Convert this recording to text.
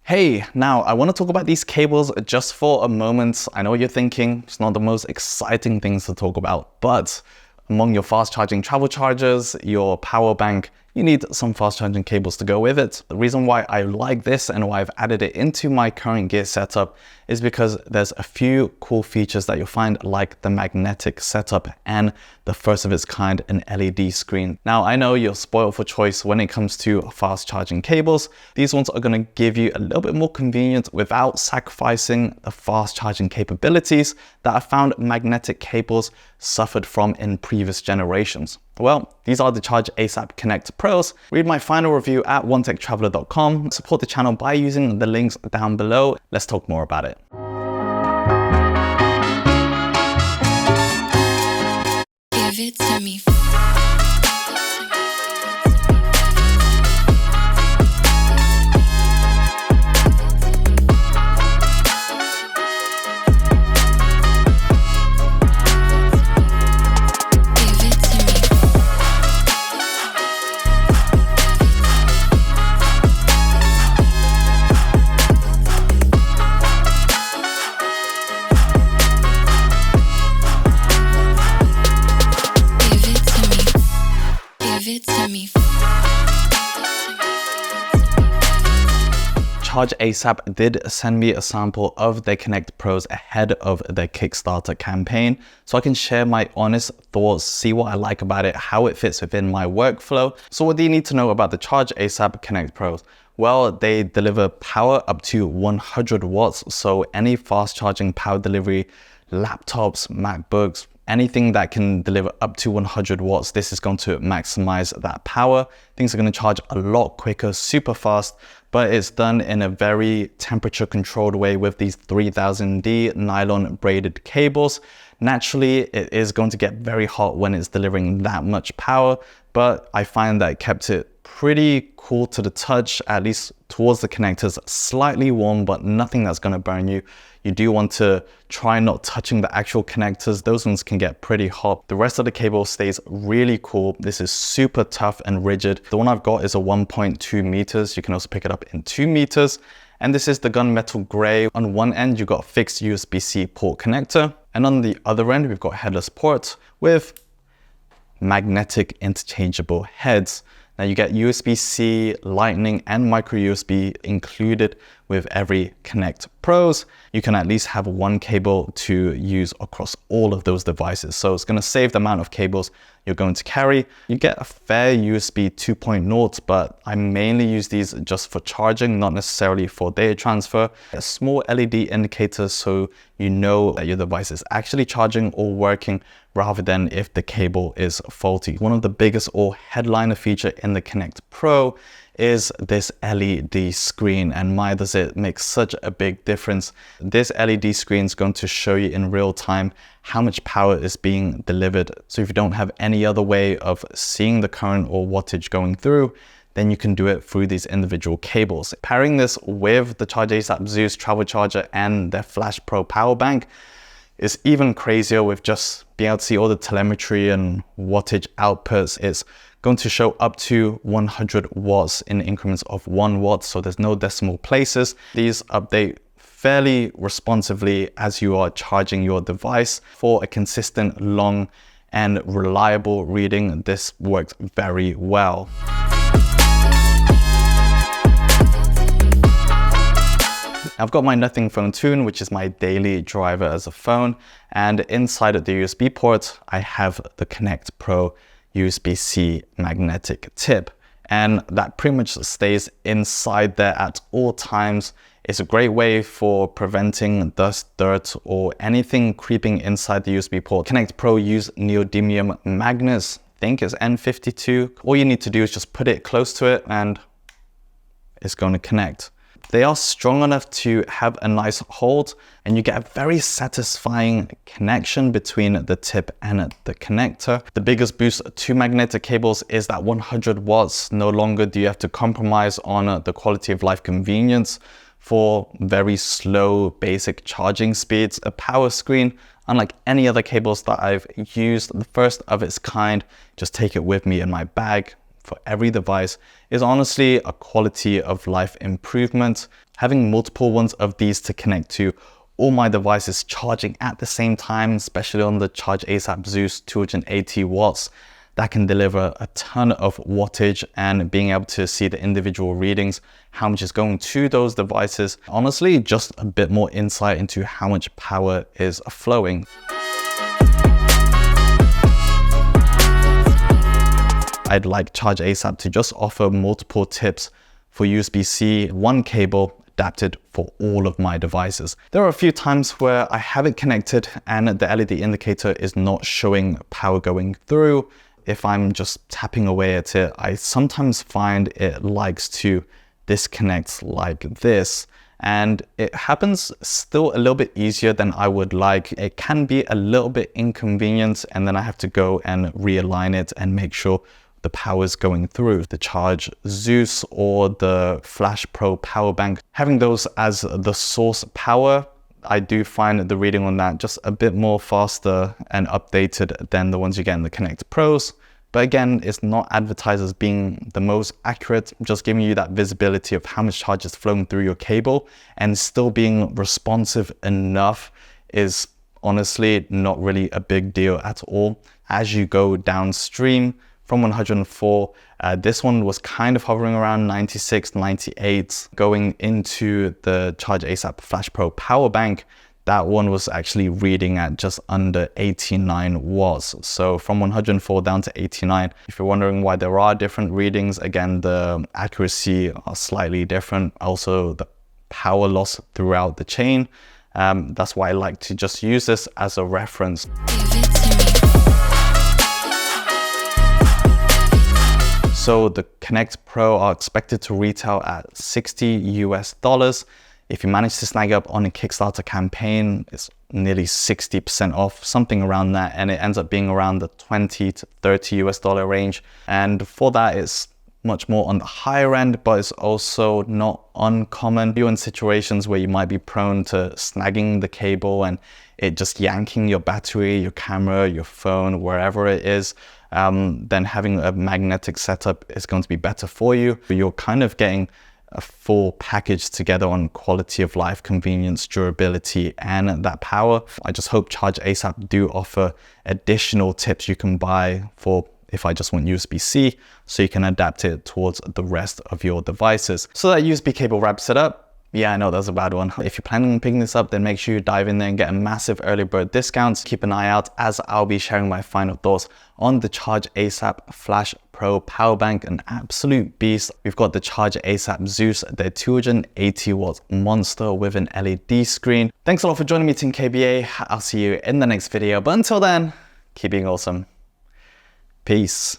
Hey, now I want to talk about these cables just for a moment. I know what you're thinking, it's not the most exciting things to talk about, but among your fast charging travel chargers, your power bank, you need some fast charging cables to go with it. The reason why I like this and why I've added it into my current gear setup is because there's a few cool features that you'll find, like the magnetic setup and the first of its kind, an LED screen. Now, I know you're spoiled for choice when it comes to fast charging cables. These ones are going to give you a little bit more convenience without sacrificing the fast charging capabilities that I found magnetic cables suffered from in previous generations. Well, these are the Chargeasap Connect Pros. Read my final review at onetechtraveler.com. Support the channel by using the links down below. Let's talk more about it. Give it to me. Chargeasap did send me a sample of their Connect Pros ahead of their Kickstarter campaign, so I can share my honest thoughts, see what I like about it, how it fits within my workflow. So what do you need to know about the Chargeasap Connect Pros? Well, they deliver power up to 100 watts, so any fast charging power delivery, laptops, MacBooks, anything that can deliver up to 100 watts, this is going to maximize that power. Things are going to charge a lot quicker, super fast, but it's done in a very temperature controlled way with these 3000D nylon braided cables. Naturally, it is going to get very hot when it's delivering that much power, but I find that it kept it pretty cool to the touch, at least towards the connectors, slightly warm, but nothing that's going to burn you. You do want to try not touching the actual connectors. Those ones can get pretty hot. The rest of the cable stays really cool. This is super tough and rigid. The one I've got is a 1.2 meters. You can also pick it up in 2 meters. And this is the gunmetal gray. On one end, you've got a fixed USB-C port connector. And on the other end, we've got headless ports with magnetic interchangeable heads. Now you get USB-C, Lightning, and micro USB included with every Connect Pros. You can at least have one cable to use across all of those devices. So it's going to save the amount of cables you're going to carry. You get a fair USB 2.0, but I mainly use these just for charging, not necessarily for data transfer. A small LED indicator so you know that your device is actually charging or working rather than if the cable is faulty. One of the biggest or headliner feature in the Connect Pro is this LED screen, and my does it make such a big difference. This LED screen is going to show you in real time how much power is being delivered. So if you don't have any other way of seeing the current or wattage going through, then you can do it through these individual cables. Pairing this with the Chargeasap Zeus travel charger and their Flash Pro power bank is even crazier, with just being able to see all the telemetry and wattage outputs. It's going to show up to 100 watts in increments of 1 watt, so there's no decimal places. These update fairly responsively as you are charging your device. For a consistent, long, and reliable reading, this works very well. I've got my Nothing Phone Tune, which is my daily driver as a phone, and inside of the USB port, I have the Connect Pro USB-C magnetic tip, and that pretty much stays inside there at all times. It's a great way for preventing dust, dirt, or anything creeping inside the USB port. Connect Pro use neodymium magnets, I think it's N52. All you need to do is just put it close to it and it's going to connect. They are strong enough to have a nice hold, and you get a very satisfying connection between the tip and the connector. The biggest boost to magnetic cables is that 100 watts. No longer do you have to compromise on the quality of life convenience for very slow basic charging speeds. A power screen, unlike any other cables that I've used, the first of its kind. Just take it with me in my bag. for every device is honestly a quality of life improvement. Having multiple ones of these to connect to all my devices charging at the same time, especially on the Chargeasap Zeus 280 watts, that can deliver a ton of wattage, and being able to see the individual readings, how much is going to those devices. Honestly, just a bit more insight into how much power is flowing. I'd like Chargeasap to just offer multiple tips for USB-C, one cable adapted for all of my devices. There are a few times where I have it connected and the LED indicator is not showing power going through. If I'm just tapping away at it, I sometimes find it likes to disconnect like this. And it happens still a little bit easier than I would like. It can be a little bit inconvenient, and then I have to go and realign it and make sure the power is going through. The Charge Zeus or the Flash Pro power bank, having those as the source power, I do find the reading on that just a bit more faster and updated than the ones you get in the Connect Pros. But again, it's not advertised as being the most accurate, just giving you that visibility of how much charge is flowing through your cable, and still being responsive enough is honestly not really a big deal at all. As you go downstream from 104, this one was kind of hovering around 96, 98. Going into the Chargeasap Flash Pro power bank, that one was actually reading at just under 89 watts. So from 104 down to 89. If you're wondering why there are different readings, again, the accuracy are slightly different. Also the power loss throughout the chain. That's why I like to just use this as a reference. So the Connect Pro are expected to retail at $60 US. If you manage to snag up on a Kickstarter campaign, it's nearly 60% off, something around that. And it ends up being around the $20 to $30 US range. And for that, it's much more on the higher end, but it's also not uncommon. You're in situations where you might be prone to snagging the cable and it just yanking your battery, your camera, your phone, wherever it is. Then having a magnetic setup is going to be better for you. You're kind of getting a full package together on quality of life, convenience, durability, and that power. I just hope Chargeasap do offer additional tips you can buy for if I just want USB-C, so you can adapt it towards the rest of your devices. So that USB cable wraps it up. Yeah, I know that was a bad one. If you're planning on picking this up, then make sure you dive in there and get a massive early bird discounts. Keep an eye out as I'll be sharing my final thoughts on the Chargeasap Flash Pro power bank, an absolute beast. We've got the Chargeasap Zeus, their 280 watt monster with an LED screen. Thanks a lot for joining me, Team KBA. I'll see you in the next video. But until then, keep being awesome. Peace.